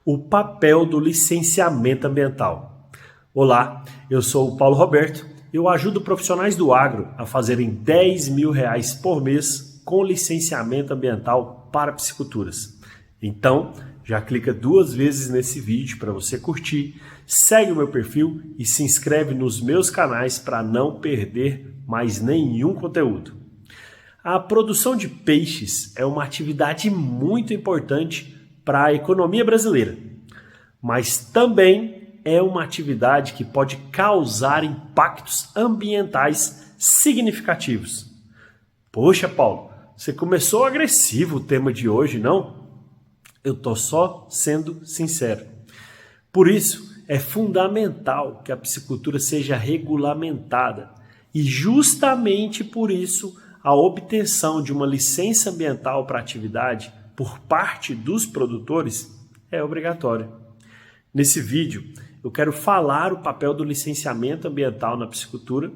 O papel do licenciamento ambiental. Olá, eu sou o Paulo Roberto. Eu ajudo profissionais do agro a fazerem R$10 mil por mês com licenciamento ambiental para pisciculturas. Então, já clica 2 vezes nesse vídeo para você curtir, segue o meu perfil e se inscreve nos meus canais para não perder mais nenhum conteúdo. A produção de peixes é uma atividade muito importante para a economia brasileira, mas também é uma atividade que pode causar impactos ambientais significativos. Poxa, Paulo, você começou agressivo o tema de hoje, não? Eu estou só sendo sincero. Por isso, é fundamental que a piscicultura seja regulamentada e justamente por isso a obtenção de uma licença ambiental para a atividade por parte dos produtores é obrigatória. Nesse vídeo, eu quero falar o papel do licenciamento ambiental na piscicultura,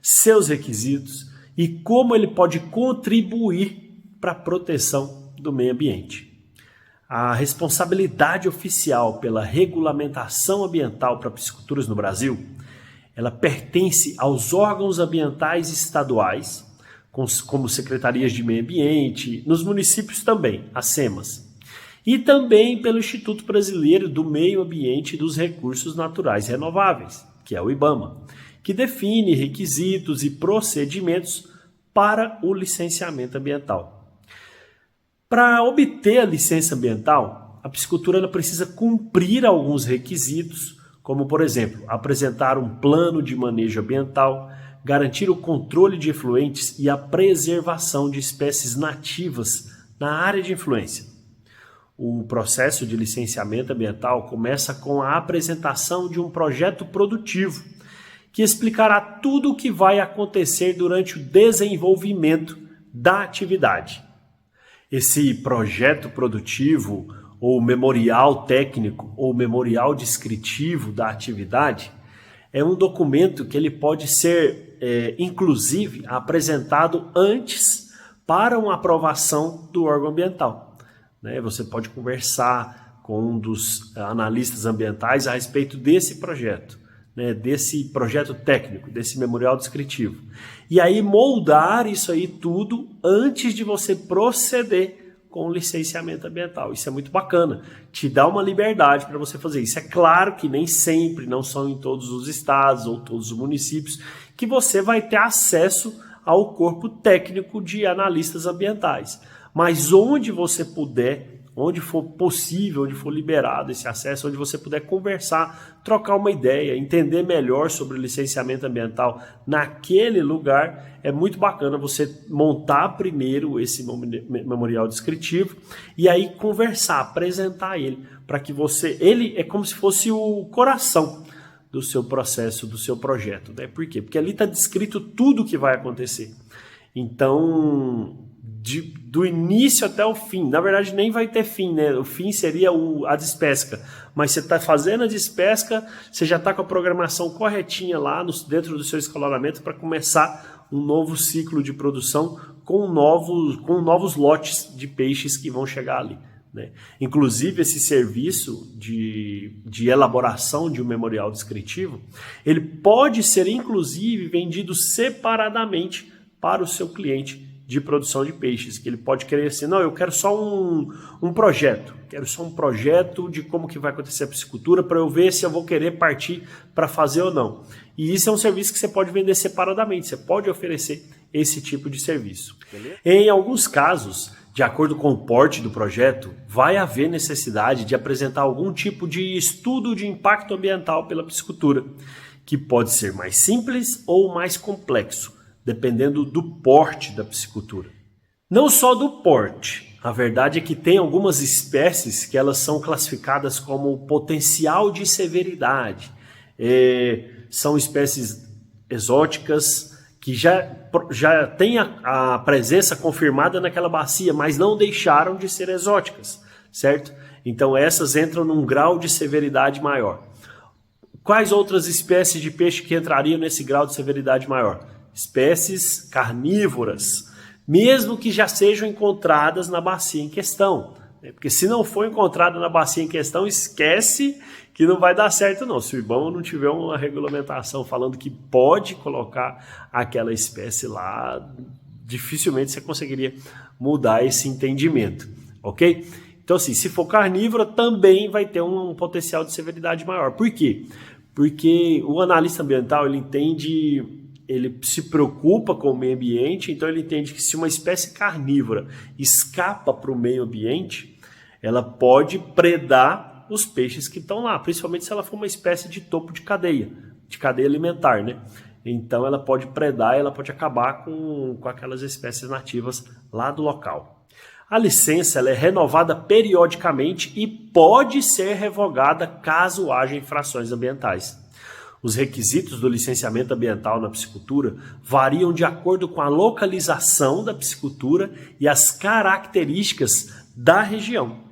seus requisitos e como ele pode contribuir para a proteção do meio ambiente. A responsabilidade oficial pela regulamentação ambiental para pisciculturas no Brasil, ela pertence aos órgãos ambientais estaduais, como secretarias de meio ambiente, nos municípios também, as SEMAS, e também pelo Instituto Brasileiro do Meio Ambiente e dos Recursos Naturais Renováveis, que é o IBAMA, que define requisitos e procedimentos para o licenciamento ambiental. Para obter a licença ambiental, a piscicultura ela precisa cumprir alguns requisitos, como, por exemplo, apresentar um plano de manejo ambiental, garantir o controle de efluentes e a preservação de espécies nativas na área de influência. O processo de licenciamento ambiental começa com a apresentação de um projeto produtivo, que explicará tudo o que vai acontecer durante o desenvolvimento da atividade. Esse projeto produtivo, ou memorial técnico, ou memorial descritivo da atividade, é um documento que ele pode ser, inclusive, apresentado antes para uma aprovação do órgão ambiental. Você pode conversar com um dos analistas ambientais a respeito desse projeto, desse projeto técnico, desse memorial descritivo. E aí moldar isso aí tudo antes de você proceder com o licenciamento ambiental. Isso é muito bacana, te dá uma liberdade para você fazer isso. É claro que nem sempre, não são em todos os estados ou todos os municípios, que você vai ter acesso ao corpo técnico de analistas ambientais. Mas onde você puder, onde for possível, onde for liberado esse acesso, onde você puder conversar, trocar uma ideia, entender melhor sobre o licenciamento ambiental naquele lugar, é muito bacana você montar primeiro esse memorial descritivo e aí conversar, apresentar ele, para que ele é como se fosse o coração do seu processo, do seu projeto. Por quê? Porque ali está descrito tudo o que vai acontecer. Então, do início até o fim, na verdade nem vai ter fim, o fim seria a despesca, mas você está fazendo a despesca, você já está com a programação corretinha lá dentro do seu escalonamento para começar um novo ciclo de produção com novos lotes de peixes que vão chegar ali. Inclusive esse serviço de elaboração de um memorial descritivo, ele pode ser inclusive vendido separadamente para o seu cliente de produção de peixes, que ele pode querer assim, não, eu quero só um projeto, quero só um projeto de como que vai acontecer a piscicultura para eu ver se eu vou querer partir para fazer ou não. E isso é um serviço que você pode vender separadamente, você pode oferecer esse tipo de serviço. Beleza? Em alguns casos, de acordo com o porte do projeto, vai haver necessidade de apresentar algum tipo de estudo de impacto ambiental pela piscicultura, que pode ser mais simples ou mais complexo, dependendo do porte da piscicultura. Não só do porte, a verdade é que tem algumas espécies que elas são classificadas como potencial de severidade. São espécies exóticas que já têm a presença confirmada naquela bacia, mas não deixaram de ser exóticas, certo? Então essas entram num grau de severidade maior. Quais outras espécies de peixe que entrariam nesse grau de severidade maior? Espécies carnívoras, mesmo que já sejam encontradas na bacia em questão, né? Porque se não for encontrada na bacia em questão, esquece que não vai dar certo não. Se o IBAMA não tiver uma regulamentação falando que pode colocar aquela espécie lá, dificilmente você conseguiria mudar esse entendimento, ok? Então assim, se for carnívora, também vai ter um potencial de severidade maior. Por quê? Porque o analista ambiental, ele se preocupa com o meio ambiente, então ele entende que se uma espécie carnívora escapa para o meio ambiente, ela pode predar os peixes que estão lá, principalmente se ela for uma espécie de topo de cadeia alimentar, né? Então ela pode predar, ela pode acabar com aquelas espécies nativas lá do local. A licença ela é renovada periodicamente e pode ser revogada caso haja infrações ambientais. Os requisitos do licenciamento ambiental na piscicultura variam de acordo com a localização da piscicultura e as características da região.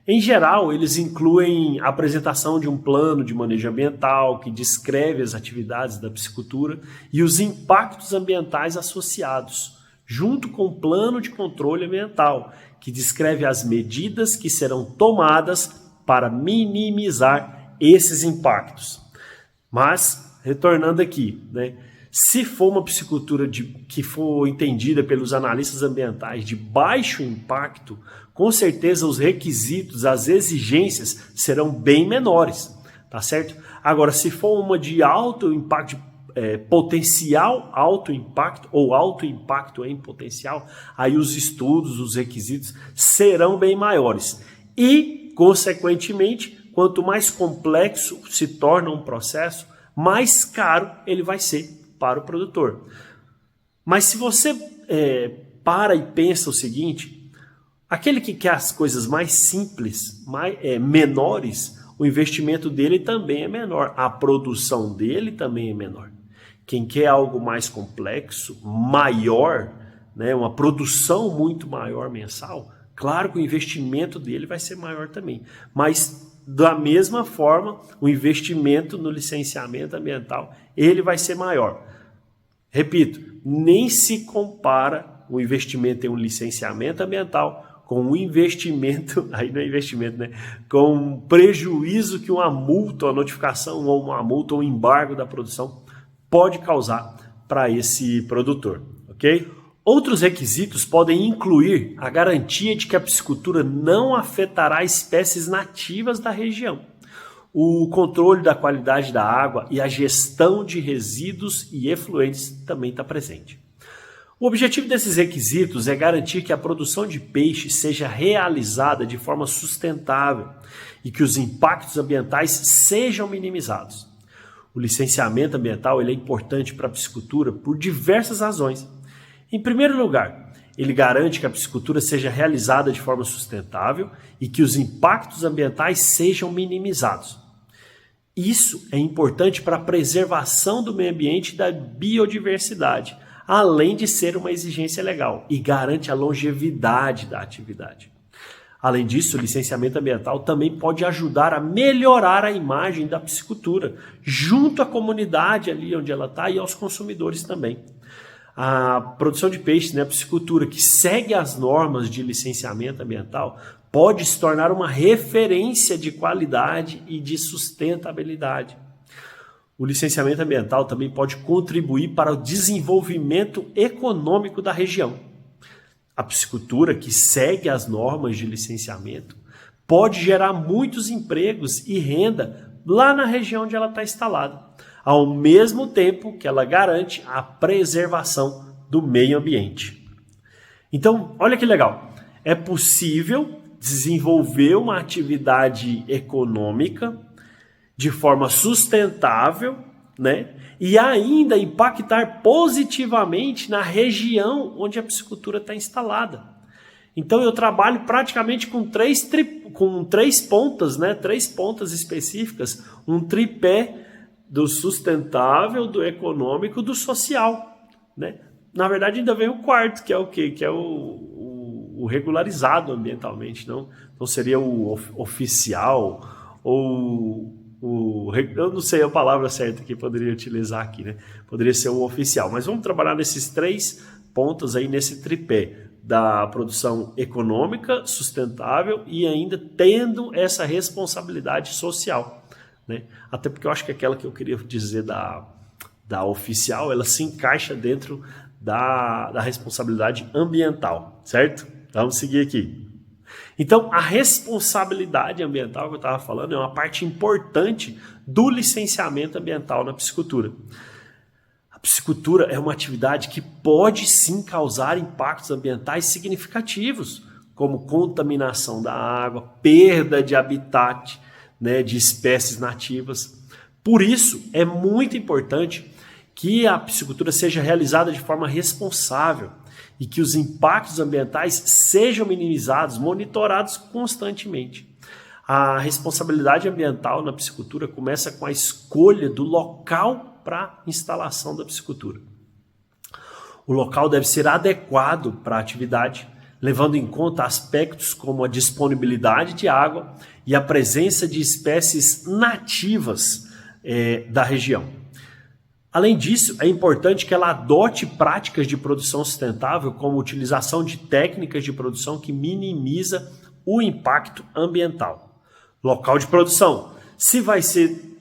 Em geral, eles incluem a apresentação de um plano de manejo ambiental que descreve as atividades da piscicultura e os impactos ambientais associados, junto com o plano de controle ambiental, que descreve as medidas que serão tomadas para minimizar esses impactos. Mas, retornando aqui, né, se for uma piscicultura que for entendida pelos analistas ambientais de baixo impacto, com certeza os requisitos, as exigências serão bem menores, tá certo? Agora, se for uma de alto impacto, potencial alto impacto ou alto impacto em potencial, aí os estudos, os requisitos serão bem maiores. E, consequentemente, quanto mais complexo se torna um processo, mais caro ele vai ser para o produtor. Mas se você para e pensa o seguinte, aquele que quer as coisas mais simples, menores, o investimento dele também é menor, a produção dele também é menor. Quem quer algo mais complexo, maior, né, uma produção muito maior mensal, claro que o investimento dele vai ser maior também. Mas, da mesma forma, o investimento no licenciamento ambiental, ele vai ser maior. Repito, nem se compara o investimento em um licenciamento ambiental com o investimento, aí não é investimento, né? Com o prejuízo que uma multa, uma notificação ou uma multa ou um embargo da produção pode causar para esse produtor, ok? Outros requisitos podem incluir a garantia de que a piscicultura não afetará espécies nativas da região, o controle da qualidade da água e a gestão de resíduos e efluentes também está presente. O objetivo desses requisitos é garantir que a produção de peixe seja realizada de forma sustentável e que os impactos ambientais sejam minimizados. O licenciamento ambiental ele é importante para a piscicultura por diversas razões. Em primeiro lugar, ele garante que a piscicultura seja realizada de forma sustentável e que os impactos ambientais sejam minimizados. Isso é importante para a preservação do meio ambiente e da biodiversidade, além de ser uma exigência legal e garante a longevidade da atividade. Além disso, o licenciamento ambiental também pode ajudar a melhorar a imagem da piscicultura, junto à comunidade ali onde ela está e aos consumidores também. A produção de peixes, né, a piscicultura que segue as normas de licenciamento ambiental pode se tornar uma referência de qualidade e de sustentabilidade. O licenciamento ambiental também pode contribuir para o desenvolvimento econômico da região. A piscicultura que segue as normas de licenciamento pode gerar muitos empregos e renda lá na região onde ela está instalada, ao mesmo tempo que ela garante a preservação do meio ambiente. Então, olha que legal, é possível desenvolver uma atividade econômica de forma sustentável, né? E ainda impactar positivamente na região onde a piscicultura está instalada. Então eu trabalho praticamente com três pontas, né? 3 pontas específicas, um tripé do sustentável, do econômico, do social, né? Na verdade ainda vem o quarto, que é o quê? Que é o regularizado ambientalmente, não seria o oficial ou eu não sei a palavra certa que poderia utilizar aqui, né? Poderia ser o oficial, mas vamos trabalhar nesses 3 pontos aí, nesse tripé. da produção econômica, sustentável e ainda tendo essa responsabilidade social, né? Até porque eu acho que aquela que eu queria dizer da oficial, ela se encaixa dentro da responsabilidade ambiental, certo? Vamos seguir aqui. Então, a responsabilidade ambiental que eu estava falando é uma parte importante do licenciamento ambiental na piscicultura. A piscicultura é uma atividade que pode sim causar impactos ambientais significativos, como contaminação da água, perda de habitat, né, de espécies nativas. Por isso, é muito importante que a piscicultura seja realizada de forma responsável e que os impactos ambientais sejam minimizados, monitorados constantemente. A responsabilidade ambiental na piscicultura começa com a escolha do local para a instalação da piscicultura. O local deve ser adequado para a atividade, levando em conta aspectos como a disponibilidade de água e a presença de espécies nativas da região. Além disso, é importante que ela adote práticas de produção sustentável, como a utilização de técnicas de produção que minimiza o impacto ambiental. Local de produção. Se vai ser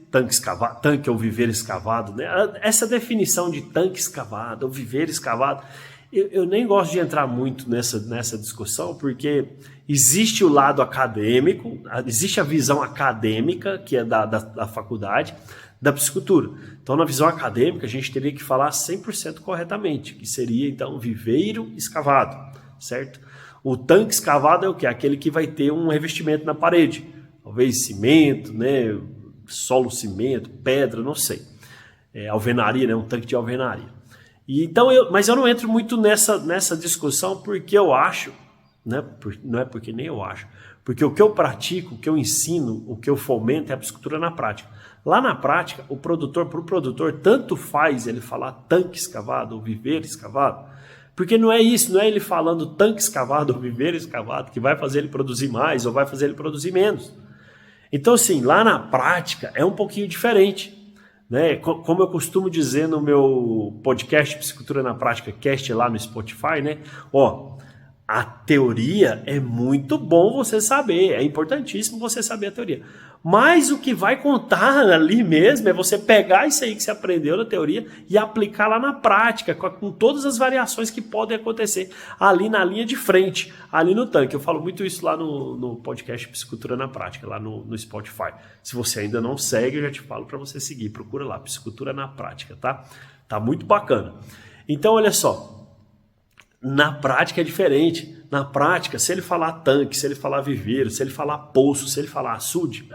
tanque ou viveiro escavado, né? Essa definição de tanque escavado ou viveiro escavado, eu nem gosto de entrar muito nessa discussão, porque existe o lado acadêmico, existe a visão acadêmica, que é da faculdade, da piscicultura. Então, na visão acadêmica, a gente teria que falar 100% corretamente, que seria, então, viveiro escavado, certo? O tanque escavado é o quê? Aquele que vai ter um revestimento na parede, talvez cimento, né? Solo cimento, pedra, não sei. Alvenaria, né? Um tanque de alvenaria. Mas eu não entro muito nessa discussão porque eu acho, né? Não é porque nem eu acho, porque o que eu pratico, o que eu ensino, o que eu fomento é a piscicultura na prática. Lá na prática, para o produtor, tanto faz ele falar tanque escavado ou viveiro escavado, porque não é isso, não é ele falando tanque escavado ou viveiro escavado que vai fazer ele produzir mais ou vai fazer ele produzir menos. Então, assim, lá na prática é um pouquinho diferente, né? Como eu costumo dizer no meu podcast Piscicultura na Prática, cast lá no Spotify, né? A teoria é muito bom você saber, é importantíssimo você saber a teoria. Mas o que vai contar ali mesmo é você pegar isso aí que você aprendeu na teoria e aplicar lá na prática, com todas as variações que podem acontecer ali na linha de frente, ali no tanque. Eu falo muito isso lá no podcast Piscicultura na Prática, lá no Spotify. Se você ainda não segue, eu já te falo para você seguir. Procura lá, Piscicultura na Prática, tá? Tá muito bacana. Então, olha só. Na prática é diferente. Na prática, se ele falar tanque, se ele falar viveiro, se ele falar poço, se ele falar açude,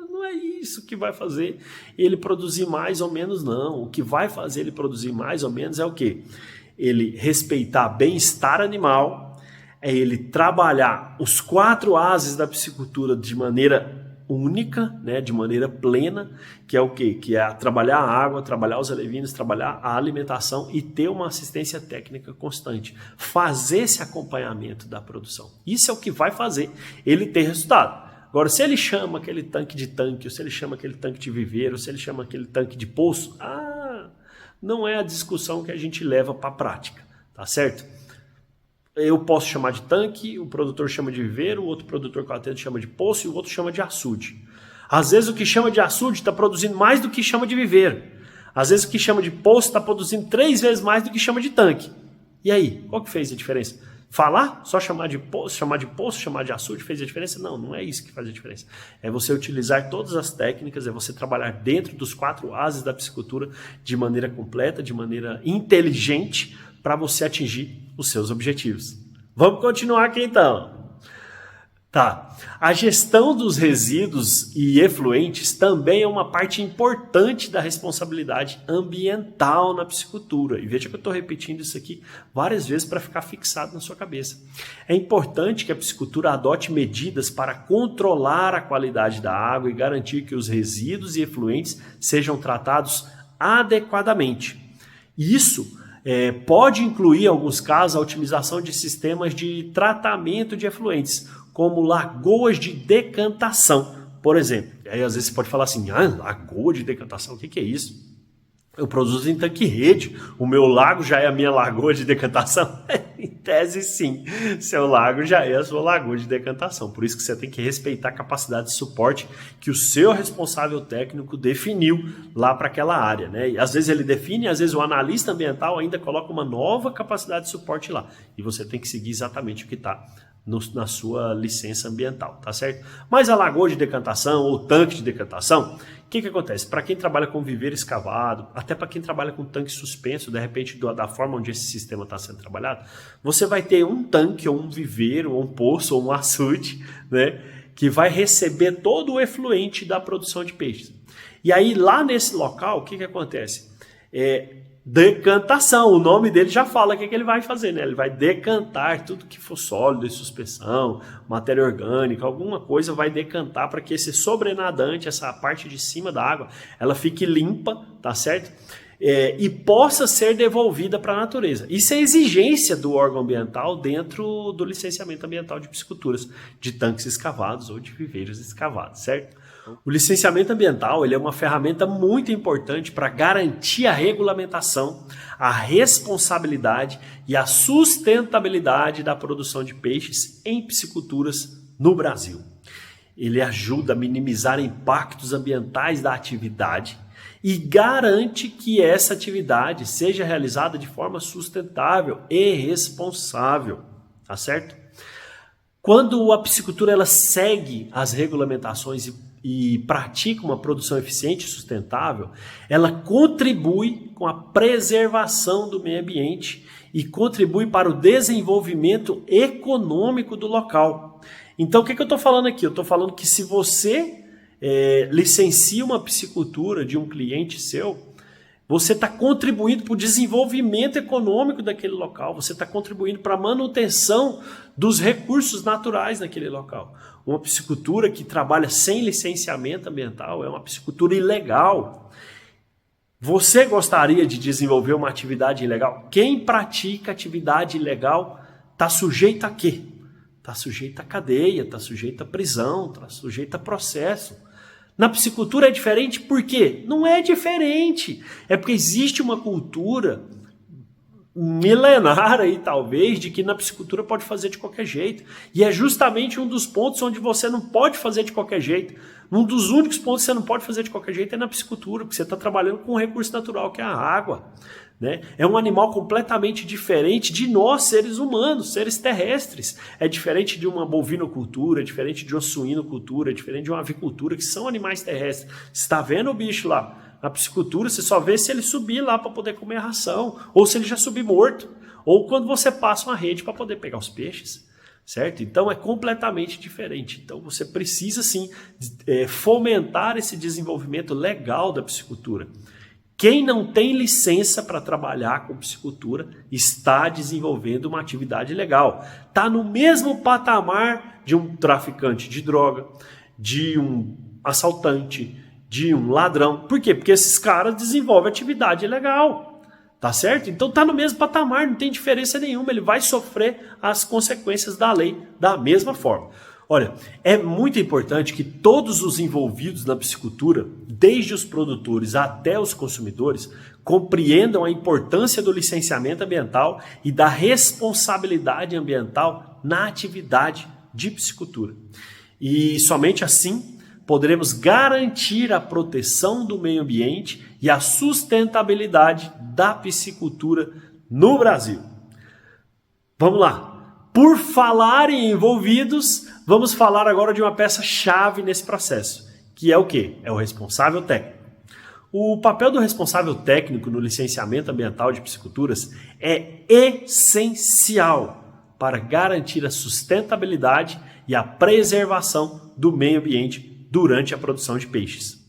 não é isso que vai fazer ele produzir mais ou menos, não. O que vai fazer ele produzir mais ou menos é o quê? Ele respeitar bem-estar animal, é ele trabalhar os 4 ases da piscicultura de maneira única, né, de maneira plena, que é o quê? Que é trabalhar a água, trabalhar os alevinos, trabalhar a alimentação e ter uma assistência técnica constante. Fazer esse acompanhamento da produção. Isso é o que vai fazer ele ter resultado. Agora, se ele chama aquele tanque de tanque, ou se ele chama aquele tanque de viveiro, ou se ele chama aquele tanque de poço, não é a discussão que a gente leva para a prática, tá certo? Eu posso chamar de tanque, o produtor chama de viveiro, o outro produtor que eu atendo chama de poço e o outro chama de açude. Às vezes o que chama de açude está produzindo mais do que chama de viveiro. Às vezes o que chama de poço está produzindo 3 vezes mais do que chama de tanque. E aí, qual que fez a diferença? Falar? Só chamar de poço, chamar de açude fez a diferença? Não, não é isso que faz a diferença. É você utilizar todas as técnicas, é você trabalhar dentro dos 4 ases da piscicultura de maneira completa, de maneira inteligente, para você atingir os seus objetivos. Vamos continuar aqui então. Tá. A gestão dos resíduos e efluentes também é uma parte importante da responsabilidade ambiental na piscicultura. E veja que eu estou repetindo isso aqui várias vezes para ficar fixado na sua cabeça. É importante que a piscicultura adote medidas para controlar a qualidade da água e garantir que os resíduos e efluentes sejam tratados adequadamente. Isso pode incluir, em alguns casos, a utilização de sistemas de tratamento de efluentes, como lagoas de decantação, por exemplo. E aí, às vezes, você pode falar assim, lagoa de decantação, o que é isso? Eu produzo em tanque-rede, o meu lago já é a minha lagoa de decantação. tese, sim, seu lago já é a sua lagoa de decantação. Por isso que você tem que respeitar a capacidade de suporte que o seu responsável técnico definiu lá para aquela área, né? E às vezes ele define, às vezes o analista ambiental ainda coloca uma nova capacidade de suporte lá. E você tem que seguir exatamente o que está na sua licença ambiental, tá certo? Mas a lagoa de decantação ou tanque de decantação, o que acontece? Para quem trabalha com viveiro escavado, até para quem trabalha com tanque suspenso, de repente da forma onde esse sistema está sendo trabalhado, você vai ter um tanque ou um viveiro, ou um poço ou um açude, né, que vai receber todo o efluente da produção de peixes. E aí lá nesse local, o que acontece? Decantação, o nome dele já fala o que ele vai fazer, né? Ele vai decantar tudo que for sólido e suspensão, matéria orgânica, alguma coisa vai decantar para que esse sobrenadante, essa parte de cima da água, ela fique limpa, tá certo? E possa ser devolvida para a natureza. Isso é exigência do órgão ambiental dentro do licenciamento ambiental de pisciculturas, de tanques escavados ou de viveiros escavados, certo? O licenciamento ambiental ele é uma ferramenta muito importante para garantir a regulamentação, a responsabilidade e a sustentabilidade da produção de peixes em pisciculturas no Brasil. Ele ajuda a minimizar impactos ambientais da atividade e garante que essa atividade seja realizada de forma sustentável e responsável, tá certo? Quando a piscicultura ela segue as regulamentações e pratica uma produção eficiente e sustentável, ela contribui com a preservação do meio ambiente e contribui para o desenvolvimento econômico do local. Então, o que eu estou falando aqui? Eu estou falando que se você licencia uma piscicultura de um cliente seu, você está contribuindo para o desenvolvimento econômico daquele local, você está contribuindo para a manutenção dos recursos naturais naquele local. Uma piscicultura que trabalha sem licenciamento ambiental é uma piscicultura ilegal. Você gostaria de desenvolver uma atividade ilegal? Quem pratica atividade ilegal está sujeito a quê? Está sujeito a cadeia, está sujeito a prisão, está sujeito a processo. Na piscicultura é diferente por quê? Não é diferente. É porque existe uma cultura milenar aí, talvez, de que na piscicultura pode fazer de qualquer jeito. E é justamente um dos pontos onde você não pode fazer de qualquer jeito. Um dos únicos pontos que você não pode fazer de qualquer jeito é na piscicultura, porque você está trabalhando com um recurso natural, que é a água. Né? É um animal completamente diferente de nós, seres humanos, seres terrestres. É diferente de uma bovinocultura, é diferente de uma suinocultura, é diferente de uma avicultura, que são animais terrestres. Você está vendo o bicho lá? Na piscicultura, você só vê se ele subir lá para poder comer a ração, ou se ele já subir morto, ou quando você passa uma rede para poder pegar os peixes, certo? Então é completamente diferente. Então você precisa sim fomentar esse desenvolvimento legal da piscicultura. Quem não tem licença para trabalhar com piscicultura está desenvolvendo uma atividade ilegal. Está no mesmo patamar de um traficante de droga, de um assaltante, de um ladrão. Por quê? Porque esses caras desenvolvem atividade ilegal. Tá certo? Então está no mesmo patamar, não tem diferença nenhuma. Ele vai sofrer as consequências da lei da mesma forma. Olha, é muito importante que todos os envolvidos na piscicultura, desde os produtores até os consumidores, compreendam a importância do licenciamento ambiental e da responsabilidade ambiental na atividade de piscicultura. E somente assim poderemos garantir a proteção do meio ambiente e a sustentabilidade da piscicultura no Brasil. Vamos lá. Por falar em envolvidos, vamos falar agora de uma peça-chave nesse processo, que é o quê? É o responsável técnico. O papel do responsável técnico no licenciamento ambiental de pisciculturas é essencial para garantir a sustentabilidade e a preservação do meio ambiente durante a produção de peixes.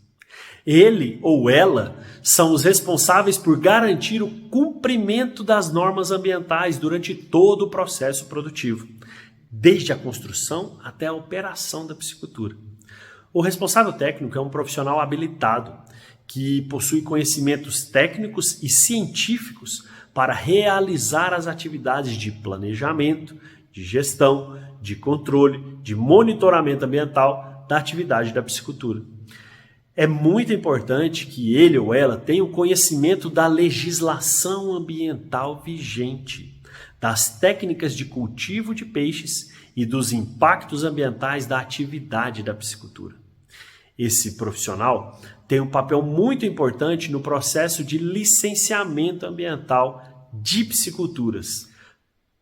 Ele ou ela são os responsáveis por garantir o cumprimento das normas ambientais durante todo o processo produtivo, desde a construção até a operação da piscicultura. O responsável técnico é um profissional habilitado que possui conhecimentos técnicos e científicos para realizar as atividades de planejamento, de gestão, de controle, de monitoramento ambiental da atividade da piscicultura. É muito importante que ele ou ela tenha o conhecimento da legislação ambiental vigente, das técnicas de cultivo de peixes e dos impactos ambientais da atividade da piscicultura. Esse profissional tem um papel muito importante no processo de licenciamento ambiental de pisciculturas.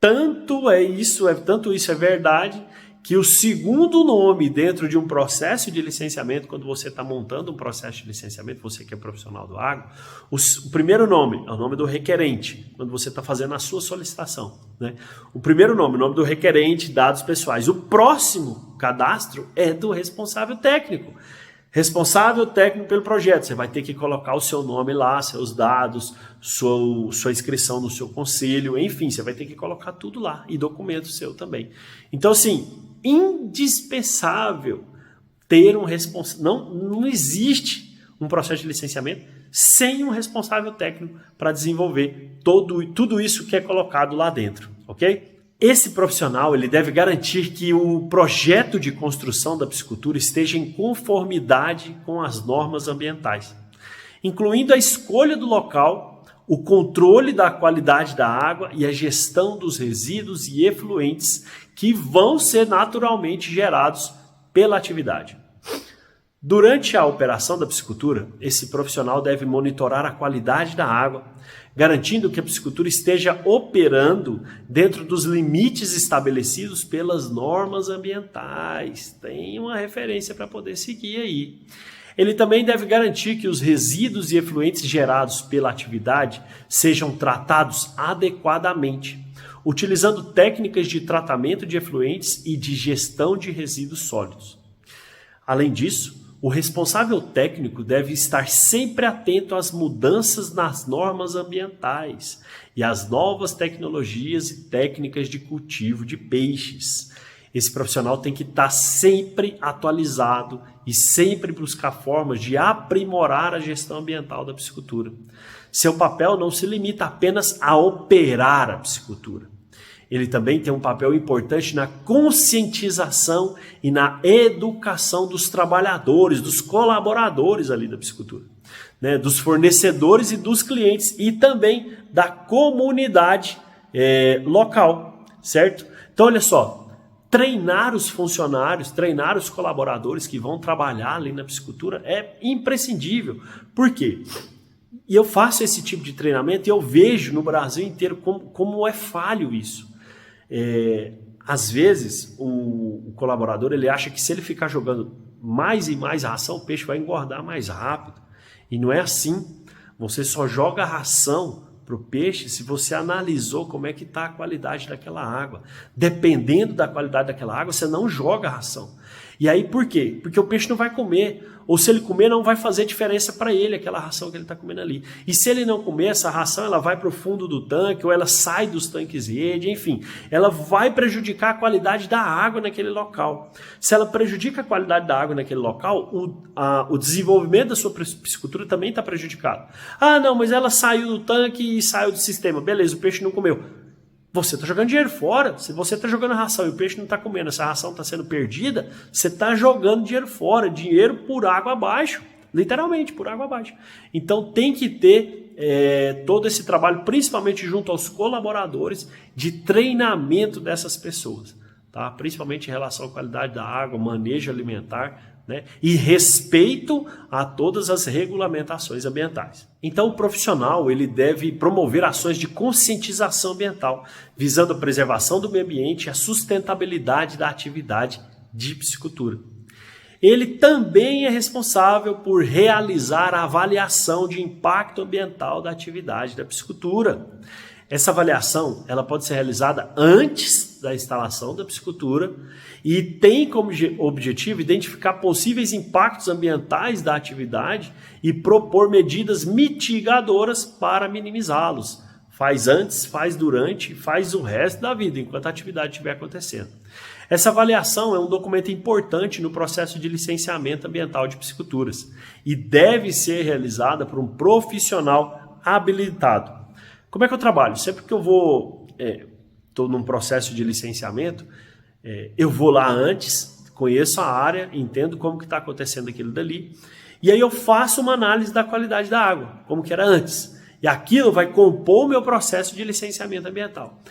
Tanto isso é verdade que o segundo nome dentro de um processo de licenciamento, quando você está montando um processo de licenciamento, você que é profissional do agro, o primeiro nome é o nome do requerente, quando você está fazendo a sua solicitação, né? O primeiro nome, o nome do requerente, dados pessoais. O próximo cadastro é do responsável técnico. Responsável técnico pelo projeto, você vai ter que colocar o seu nome lá, seus dados, sua inscrição no seu conselho, enfim, você vai ter que colocar tudo lá e documento seu também. Então, assim, indispensável ter um responsável. Não existe um processo de licenciamento sem um responsável técnico para desenvolver tudo isso que é colocado lá dentro, ok? Esse profissional ele deve garantir que o projeto de construção da piscicultura esteja em conformidade com as normas ambientais, incluindo a escolha do local, o controle da qualidade da água e a gestão dos resíduos e efluentes que vão ser naturalmente gerados pela atividade. Durante a operação da piscicultura, esse profissional deve monitorar a qualidade da água, garantindo que a piscicultura esteja operando dentro dos limites estabelecidos pelas normas ambientais. Tem uma referência para poder seguir aí. Ele também deve garantir que os resíduos e efluentes gerados pela atividade sejam tratados adequadamente, utilizando técnicas de tratamento de efluentes e de gestão de resíduos sólidos. Além disso, o responsável técnico deve estar sempre atento às mudanças nas normas ambientais e às novas tecnologias e técnicas de cultivo de peixes. Esse profissional tem que estar sempre atualizado e sempre buscar formas de aprimorar a gestão ambiental da piscicultura. Seu papel não se limita apenas a operar a piscicultura. Ele também tem um papel importante na conscientização e na educação dos trabalhadores, dos colaboradores ali da piscicultura, né? Dos fornecedores e dos clientes e também da comunidade local, certo? Então, olha só, treinar os funcionários, treinar os colaboradores que vão trabalhar ali na piscicultura é imprescindível. Por quê? E eu faço esse tipo de treinamento e eu vejo no Brasil inteiro como é falho isso. Às vezes o colaborador ele acha que se ele ficar jogando mais e mais ração, o peixe vai engordar mais rápido. E não é assim. Você só joga ração para o peixe se você analisou como é que está a qualidade daquela água. Dependendo da qualidade daquela água, você não joga ração. E aí por quê? Porque o peixe não vai comer. Ou se ele comer, não vai fazer diferença para ele, aquela ração que ele está comendo ali. E se ele não comer, essa ração ela vai para o fundo do tanque, ou ela sai dos tanques rede, enfim. Ela vai prejudicar a qualidade da água naquele local. Se ela prejudica a qualidade da água naquele local, o desenvolvimento da sua piscicultura também está prejudicado. Ah, não, mas ela saiu do tanque e saiu do sistema. Beleza, o peixe não comeu. Você está jogando dinheiro fora. Se você está jogando ração e o peixe não está comendo, essa ração está sendo perdida, você está jogando dinheiro fora, dinheiro por água abaixo, literalmente por água abaixo. Então tem que ter todo esse trabalho, principalmente junto aos colaboradores, de treinamento dessas pessoas, tá? Principalmente em relação à qualidade da água, manejo alimentar, né? E respeito a todas as regulamentações ambientais. Então o profissional ele deve promover ações de conscientização ambiental, visando a preservação do meio ambiente e a sustentabilidade da atividade de piscicultura. Ele também é responsável por realizar a avaliação de impacto ambiental da atividade da piscicultura. Essa avaliação ela pode ser realizada antes da instalação da piscicultura e tem como objetivo identificar possíveis impactos ambientais da atividade e propor medidas mitigadoras para minimizá-los. Faz antes, faz durante, faz o resto da vida, enquanto a atividade estiver acontecendo. Essa avaliação é um documento importante no processo de licenciamento ambiental de pisciculturas e deve ser realizada por um profissional habilitado. Como é que eu trabalho? Sempre que eu estou num processo de licenciamento, eu vou lá antes, conheço a área, entendo como que está acontecendo aquilo dali, e aí eu faço uma análise da qualidade da água, como que era antes. E aquilo vai compor o meu processo de licenciamento ambiental.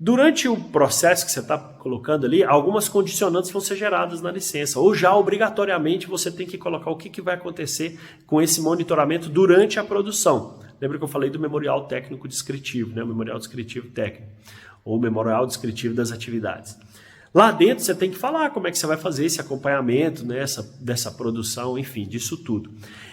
Durante o processo que você está colocando ali, algumas condicionantes vão ser geradas na licença, ou já obrigatoriamente você tem que colocar o que vai acontecer com esse monitoramento durante a produção. Lembra que eu falei do memorial técnico descritivo, né? O memorial descritivo técnico, ou memorial descritivo das atividades. Lá dentro você tem que falar como é que você vai fazer esse acompanhamento, né, dessa produção, enfim, disso tudo.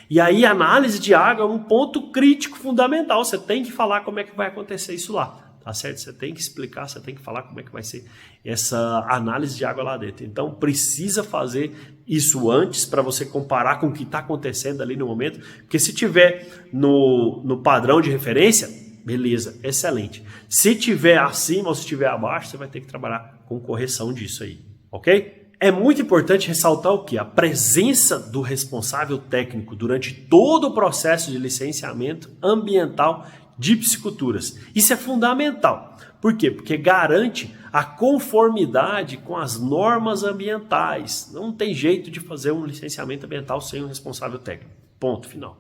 E aí a análise de água é um ponto crítico fundamental, você tem que falar como é que vai acontecer isso lá. Tá certo? Você tem que explicar, você tem que falar como é que vai ser essa análise de água lá dentro. Então, precisa fazer isso antes para você comparar com o que está acontecendo ali no momento. Porque se tiver no padrão de referência, beleza, excelente. Se tiver acima ou se tiver abaixo, você vai ter que trabalhar com correção disso aí, ok? É muito importante ressaltar o quê? A presença do responsável técnico durante todo o processo de licenciamento ambiental de pisciculturas. Isso é fundamental. Por quê? Porque garante a conformidade com as normas ambientais. Não tem jeito de fazer um licenciamento ambiental sem um responsável técnico. Ponto final.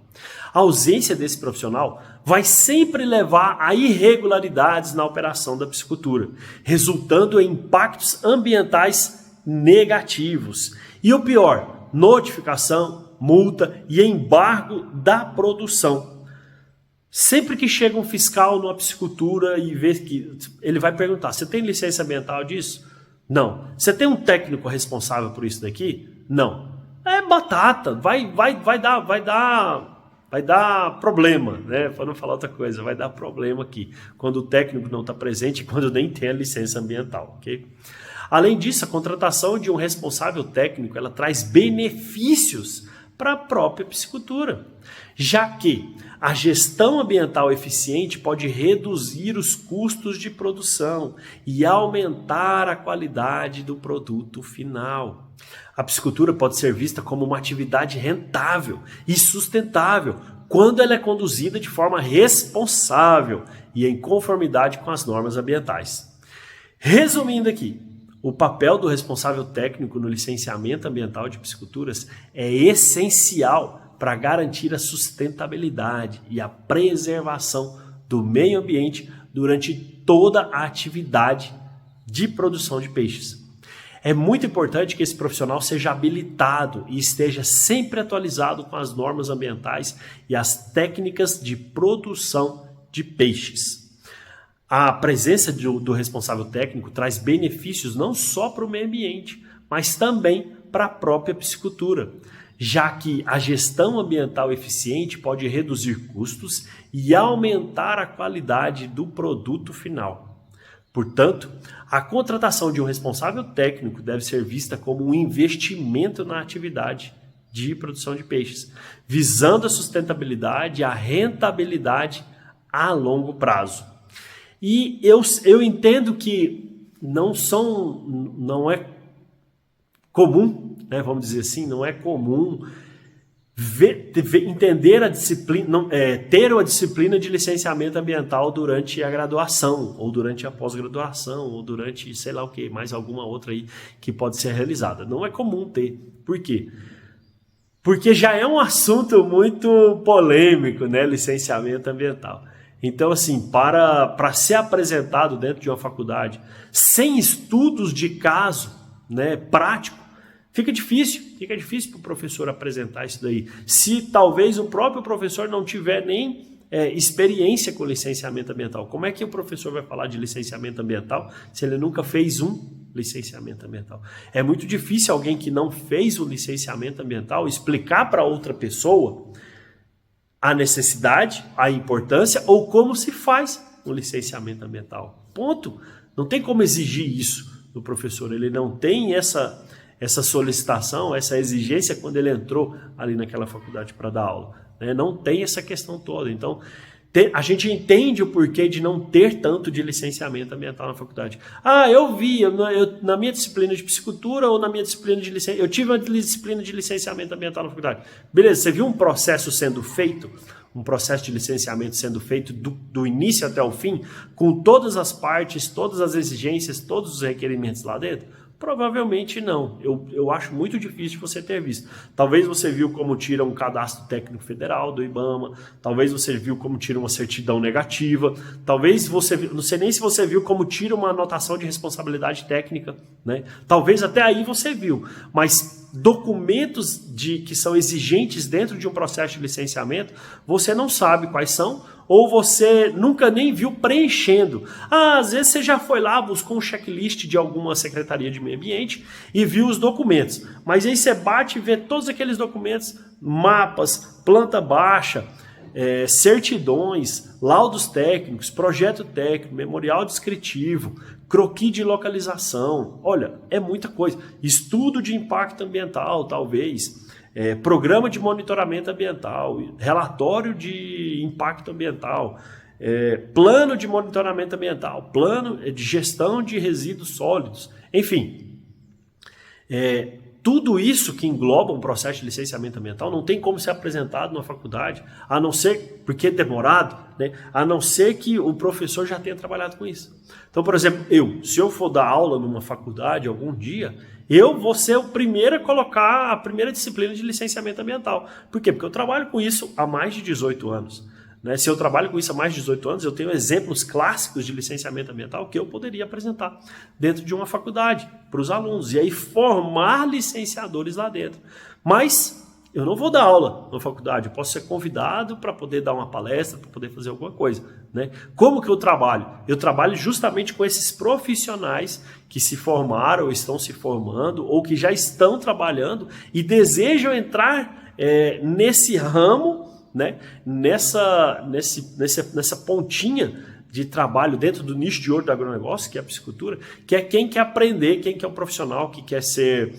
A ausência desse profissional vai sempre levar a irregularidades na operação da piscicultura, resultando em impactos ambientais negativos. E o pior, notificação, multa e embargo da produção. Sempre que chega um fiscal numa piscicultura e vê que ele vai perguntar, você tem licença ambiental disso? Não. Você tem um técnico responsável por isso daqui? Não. É batata, vai dar problema, né? Para não falar outra coisa, vai dar problema aqui, quando o técnico não está presente e quando nem tem a licença ambiental, ok? Além disso, a contratação de um responsável técnico, ela traz benefícios para a própria piscicultura, já que a gestão ambiental eficiente pode reduzir os custos de produção e aumentar a qualidade do produto final. A piscicultura pode ser vista como uma atividade rentável e sustentável quando ela é conduzida de forma responsável e em conformidade com as normas ambientais. Resumindo aqui, o papel do responsável técnico no licenciamento ambiental de pisciculturas é essencial para garantir a sustentabilidade e a preservação do meio ambiente durante toda a atividade de produção de peixes. É muito importante que esse profissional seja habilitado e esteja sempre atualizado com as normas ambientais e as técnicas de produção de peixes. A presença do responsável técnico traz benefícios não só para o meio ambiente, mas também para a própria piscicultura, já que a gestão ambiental eficiente pode reduzir custos e aumentar a qualidade do produto final. Portanto, a contratação de um responsável técnico deve ser vista como um investimento na atividade de produção de peixes, visando a sustentabilidade e a rentabilidade a longo prazo. E eu entendo que não é comum, né, vamos dizer assim, não é comum entender a disciplina, ter a disciplina de licenciamento ambiental durante a graduação, ou durante a pós-graduação, ou durante, sei lá o que, mais alguma outra aí que pode ser realizada. Não é comum ter. Por quê? Porque já é um assunto muito polêmico, né, licenciamento ambiental. Então, assim, para ser apresentado dentro de uma faculdade, sem estudos de caso, né, prático, fica difícil para o professor apresentar isso daí. Se talvez o próprio professor não tiver nem experiência com licenciamento ambiental. Como é que o professor vai falar de licenciamento ambiental se ele nunca fez um licenciamento ambiental? É muito difícil alguém que não fez o licenciamento ambiental explicar para outra pessoa a necessidade, a importância ou como se faz o licenciamento ambiental. Ponto. Não tem como exigir isso do professor. Ele não tem essa solicitação, essa exigência quando ele entrou ali naquela faculdade para dar aula, né? Não tem essa questão toda. Então, a gente entende o porquê de não ter tanto de licenciamento ambiental na faculdade. Eu vi, na minha disciplina de piscicultura ou na minha disciplina de licenciamento, eu tive uma disciplina de licenciamento ambiental na faculdade. Beleza, você viu um processo sendo feito, um processo de licenciamento sendo feito do início até o fim, com todas as partes, todas as exigências, todos os requerimentos lá dentro? Provavelmente não. Eu acho muito difícil você ter visto. Talvez você viu como tira um cadastro técnico federal do IBAMA, talvez você viu como tira uma certidão negativa, talvez você, não sei nem se você viu como tira uma anotação de responsabilidade técnica, né? Talvez até aí você viu, mas documentos que são exigentes dentro de um processo de licenciamento, você não sabe quais são, ou você nunca nem viu preenchendo. Às vezes você já foi lá, buscou um checklist de alguma secretaria de meio ambiente e viu os documentos. Mas aí você bate e vê todos aqueles documentos, mapas, planta baixa, certidões, laudos técnicos, projeto técnico, memorial descritivo, croquis de localização. Olha, é muita coisa. Estudo de impacto ambiental, talvez. Programa de monitoramento ambiental, relatório de impacto ambiental, plano de monitoramento ambiental, plano de gestão de resíduos sólidos, enfim. Tudo isso que engloba um processo de licenciamento ambiental não tem como ser apresentado na faculdade, a não ser, porque é demorado, né? A não ser que o professor já tenha trabalhado com isso. Então, por exemplo, se eu for dar aula numa faculdade algum dia, eu vou ser o primeiro a colocar a primeira disciplina de licenciamento ambiental. Por quê? Porque eu trabalho com isso há mais de 18 anos. Né? Se eu trabalho com isso há mais de 18 anos, eu tenho exemplos clássicos de licenciamento ambiental que eu poderia apresentar dentro de uma faculdade para os alunos. E aí formar licenciadores lá dentro. Mas eu não vou dar aula na faculdade, eu posso ser convidado para poder dar uma palestra, para poder fazer alguma coisa. Né? Como que eu trabalho? Eu trabalho justamente com esses profissionais que se formaram, ou estão se formando, ou que já estão trabalhando e desejam entrar nesse ramo, né? nessa pontinha de trabalho dentro do nicho de ouro do agronegócio, que é a piscicultura, que é quem quer aprender, quem quer um profissional que quer ser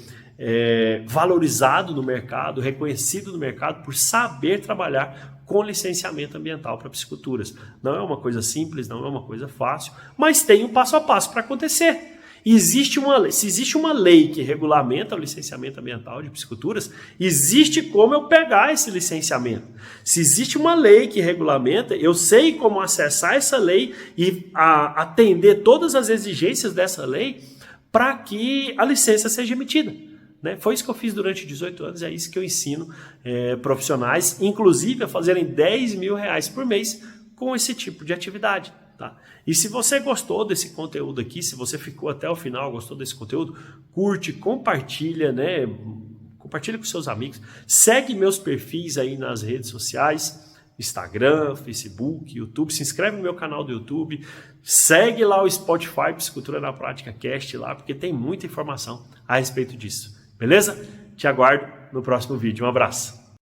valorizado no mercado, reconhecido no mercado por saber trabalhar com licenciamento ambiental para pisciculturas. Não é uma coisa simples, não é uma coisa fácil, mas tem um passo a passo para acontecer. Se existe uma lei que regulamenta o licenciamento ambiental de pisciculturas, existe como eu pegar esse licenciamento. Se existe uma lei que regulamenta, eu sei como acessar essa lei e atender todas as exigências dessa lei para que a licença seja emitida. Né? Foi isso que eu fiz durante 18 anos, é isso que eu ensino profissionais, inclusive a fazerem R$10.000 por mês com esse tipo de atividade. Tá? E se você gostou desse conteúdo aqui, se você ficou até o final, gostou desse conteúdo, curte, compartilha, né? Compartilha com seus amigos, segue meus perfis aí nas redes sociais, Instagram, Facebook, YouTube, se inscreve no meu canal do YouTube, segue lá o Spotify, Piscicultura na Prática Cast lá, porque tem muita informação a respeito disso. Beleza? Te aguardo no próximo vídeo. Um abraço.